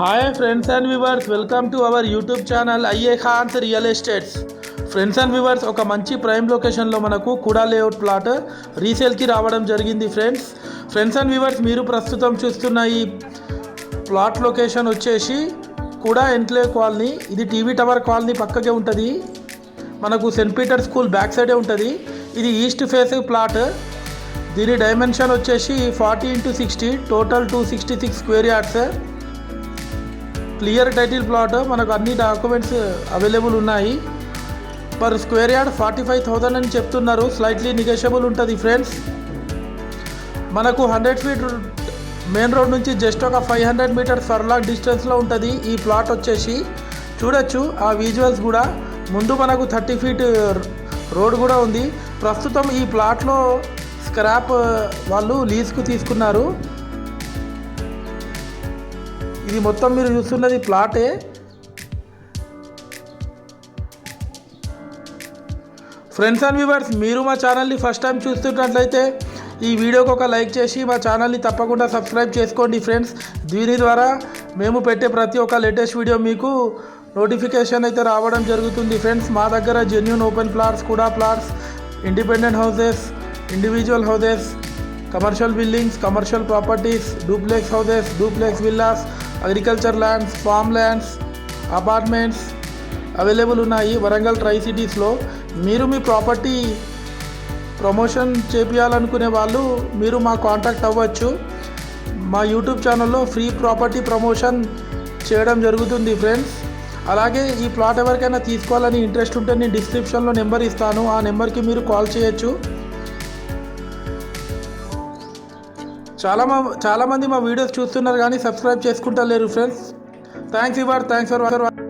Hi friends and viewers, welcome to our YouTube channel IA Khans Real Estates. Friends and viewers, ఒక మంచి prime లొకేషన్లో మనకు కుడా layout plot రీసేల్కి రావడం జరిగింది. ఫ్రెండ్స్ అండ్ వ్యూవర్స్, మీరు ప్రస్తుతం చూస్తున్న ఈ ప్లాట్ లొకేషన్ వచ్చేసి కుడా ఎన్క్లేవ్ కాలనీ. ఇది టీవీ టవర్ కాలనీ పక్కకే ఉంటుంది. మనకు సెయింట్ పీటర్ స్కూల్ బ్యాక్ సైడే ఉంటుంది. ఇది ఈస్ట్ ఫేస్ ప్లాట్. దీని డైమెన్షన్ వచ్చేసి 40x60, total 266 square yards. Clear title plot. మనకు అన్ని డాక్యుమెంట్స్ అవైలబుల్ ఉన్నాయి. పర్ స్క్వేర్ యార్డ్ 45,000 అని చెప్తున్నారు. స్లైట్లీ నెగోషియబుల్ ఉంటుంది ఫ్రెండ్స్. మనకు 100 ఫీట్ మెయిన్ రోడ్ నుంచి జస్ట్ ఒక 500 మీటర్స్ ఫర్లాంగ్ డిస్టెన్స్లో ఉంటుంది ఈ ప్లాట్ వచ్చేసి. చూడొచ్చు ఆ విజువల్స్ కూడా. ముందు మనకు 30 ఫీట్ రోడ్ కూడా ఉంది. ప్రస్తుతం ఈ ప్లాట్లో స్క్రాప్ వాళ్ళు లీజ్కు తీసుకున్నారు. ఇది మొత్తం మీరు చూస్తున్నది ప్లాటే. ఫ్రెండ్స్ అండ్ వ్యూవర్స్, మీరు మా ఛానల్ని ఫస్ట్ టైం చూస్తున్నట్లయితే ఈ వీడియోకి ఒక లైక్ చేసి మా ఛానల్ని తప్పకుండా సబ్స్క్రైబ్ చేసుకోండి ఫ్రెండ్స్. దీని ద్వారా మేము పెట్టే ప్రతి ఒక్క లేటెస్ట్ వీడియో మీకు నోటిఫికేషన్ అయితే రావడం జరుగుతుంది ఫ్రెండ్స్. మా దగ్గర జెన్యూన్ ఓపెన్ ప్లాట్స్, కూడా plots, independent houses, individual houses, commercial buildings, commercial properties, duplex houses, duplex villas, agriculture lands, form lands, apartments available ఉన్నాయి వరంగల్ ట్రై సిటీస్లో. మీరు మీ ప్రాపర్టీ ప్రమోషన్ చేపించాలనుకునే వాళ్ళు మీరు మా కాంటాక్ట్ అవ్వచ్చు. మా యూట్యూబ్ ఛానల్లో ఫ్రీ ప్రాపర్టీ ప్రమోషన్ చేయడం జరుగుతుంది ఫ్రెండ్స్. అలాగే ఈ ప్లాట్ ఎవరికైనా తీసుకోవాలని ఇంట్రెస్ట్ ఉంటే నేను డిస్క్రిప్షన్లో నెంబర్ ఇస్తాను. ఆ నెంబర్కి మీరు కాల్ చేయొచ్చు. చాలామంది మా వీడియోస్ చూస్తున్నారు కానీ సబ్స్క్రైబ్ చేసుకుంటలేరు ఫ్రెండ్స్. Thanks for